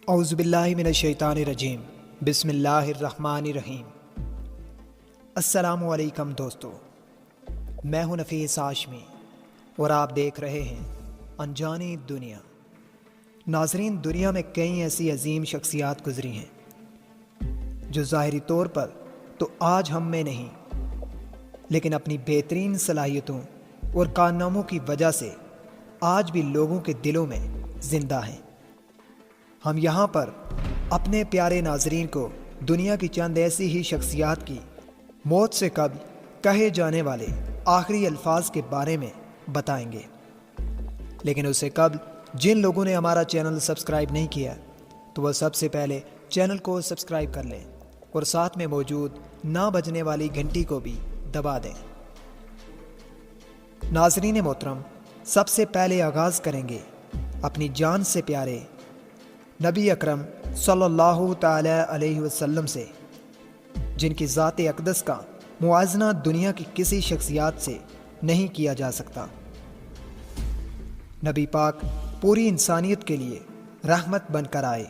اعوذ باللہ من الشیطان الرجیم بسم اللہ الرحمن الرحیم۔ السلام علیکم دوستو، میں ہوں نفیس ہاشمی اور آپ دیکھ رہے ہیں انجانی دنیا۔ ناظرین، دنیا میں کئی ایسی عظیم شخصیات گزری ہیں جو ظاہری طور پر تو آج ہم میں نہیں، لیکن اپنی بہترین صلاحیتوں اور کارناموں کی وجہ سے آج بھی لوگوں کے دلوں میں زندہ ہیں۔ ہم یہاں پر اپنے پیارے ناظرین کو دنیا کی چند ایسی ہی شخصیات کی موت سے قبل کہے جانے والے آخری الفاظ کے بارے میں بتائیں گے، لیکن اس سے قبل جن لوگوں نے ہمارا چینل سبسکرائب نہیں کیا تو وہ سب سے پہلے چینل کو سبسکرائب کر لیں اور ساتھ میں موجود نہ بجنے والی گھنٹی کو بھی دبا دیں۔ ناظرین محترم، سب سے پہلے آغاز کریں گے اپنی جان سے پیارے نبی اکرم صلی اللہ تعالی علیہ وسلم سے، جن کی ذات اقدس کا موازنہ دنیا کی کسی شخصیات سے نہیں کیا جا سکتا۔ نبی پاک پوری انسانیت کے لیے رحمت بن کر آئے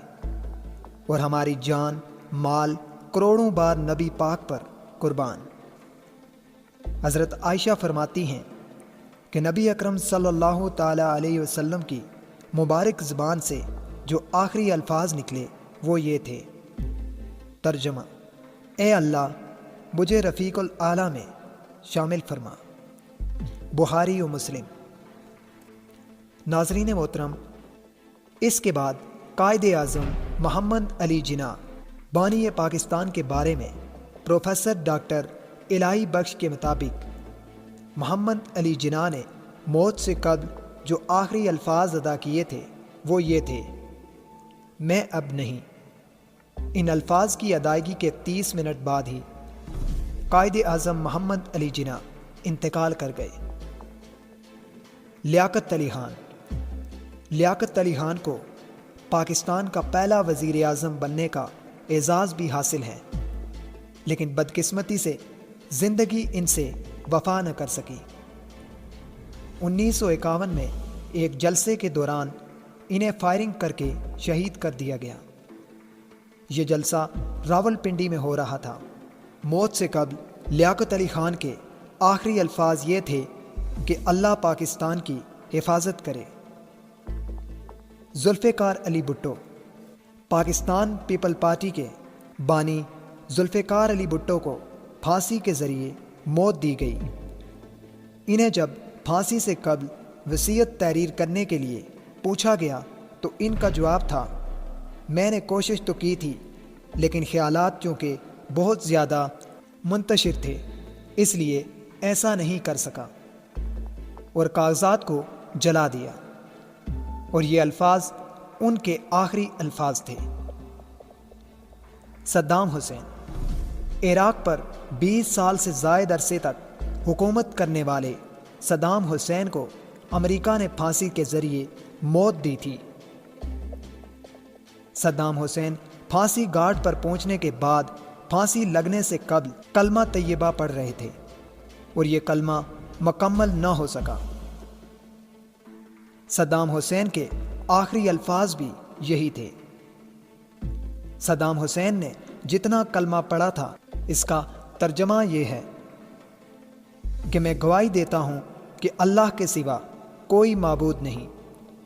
اور ہماری جان مال کروڑوں بار نبی پاک پر قربان۔ حضرت عائشہ فرماتی ہیں کہ نبی اکرم صلی اللہ تعالی علیہ وسلم کی مبارک زبان سے جو آخری الفاظ نکلے وہ یہ تھے، ترجمہ: اے اللہ مجھے رفیق الاعلیٰ میں شامل فرما۔ بخاری و مسلم۔ ناظرین محترم، اس کے بعد قائد اعظم محمد علی جناح بانی پاکستان کے بارے میں پروفیسر ڈاکٹر الہی بخش کے مطابق محمد علی جناح نے موت سے قبل جو آخری الفاظ ادا کیے تھے وہ یہ تھے: میں اب نہیں۔ ان الفاظ کی ادائیگی کے 30 منٹ بعد ہی قائد اعظم محمد علی جناح انتقال کر گئے۔ لیاقت علی خان۔ لیاقت علی خان کو پاکستان کا پہلا وزیر اعظم بننے کا اعزاز بھی حاصل ہے، لیکن بدقسمتی سے زندگی ان سے وفا نہ کر سکی۔ 1951 میں ایک جلسے کے دوران انہیں فائرنگ کر کے شہید کر دیا گیا۔ یہ جلسہ راولپنڈی میں ہو رہا تھا۔ موت سے قبل لیاقت علی خان کے آخری الفاظ یہ تھے کہ اللہ پاکستان کی حفاظت کرے۔ ذوالفقار علی بھٹو۔ پاکستان پیپل پارٹی کے بانی ذوالفقار علی بھٹو کو پھانسی کے ذریعے موت دی گئی۔ انہیں جب پھانسی سے قبل وصیت تحریر کرنے کے لیے پوچھا گیا تو ان کا جواب تھا: میں نے کوشش تو کی تھی، لیکن خیالات چونکہ بہت زیادہ منتشر تھے اس لیے ایسا نہیں کر سکا، اور کاغذات کو جلا دیا۔ اور یہ الفاظ ان کے آخری الفاظ تھے۔ Saddam Hussein. عراق پر 20 سال سے زائد عرصے تک حکومت کرنے والے صدام حسین کو امریکہ نے پھانسی کے ذریعے موت دی تھی۔ صدام حسین پھانسی گھاٹ پر پہنچنے کے بعد پھانسی لگنے سے قبل کلمہ طیبہ پڑھ رہے تھے، اور یہ کلمہ مکمل نہ ہو سکا۔ صدام حسین کے آخری الفاظ بھی یہی تھے۔ صدام حسین نے جتنا کلمہ پڑھا تھا اس کا ترجمہ یہ ہے کہ میں گواہی دیتا ہوں کہ اللہ کے سوا کوئی معبود نہیں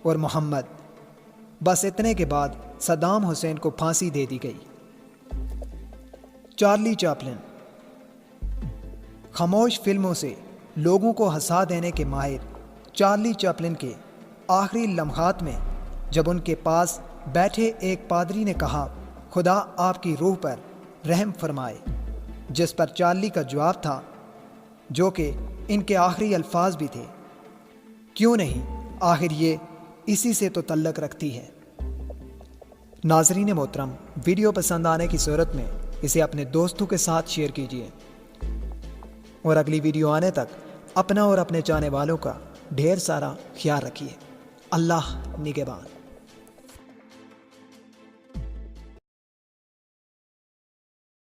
اور محمد۔ بس اتنے کے بعد صدام حسین کو پھانسی دے دی گئی۔ چارلی چاپلن۔ خاموش فلموں سے لوگوں کو ہنسا دینے کے ماہر چارلی چاپلن کے آخری لمحات میں جب ان کے پاس بیٹھے ایک پادری نے کہا خدا آپ کی روح پر رحم فرمائے، جس پر چارلی کا جواب تھا، جو کہ ان کے آخری الفاظ بھی تھے: کیوں نہیں، آخر یہ اسی سے تو تعلق رکھتی ہے۔ ناظرین محترم، ویڈیو پسند آنے کی صورت میں اسے اپنے دوستوں کے ساتھ شیئر کیجیے، اور اگلی ویڈیو آنے تک اپنا اور اپنے چاہنے والوں کا ڈھیر سارا خیال رکھیے۔ اللہ نگہبان۔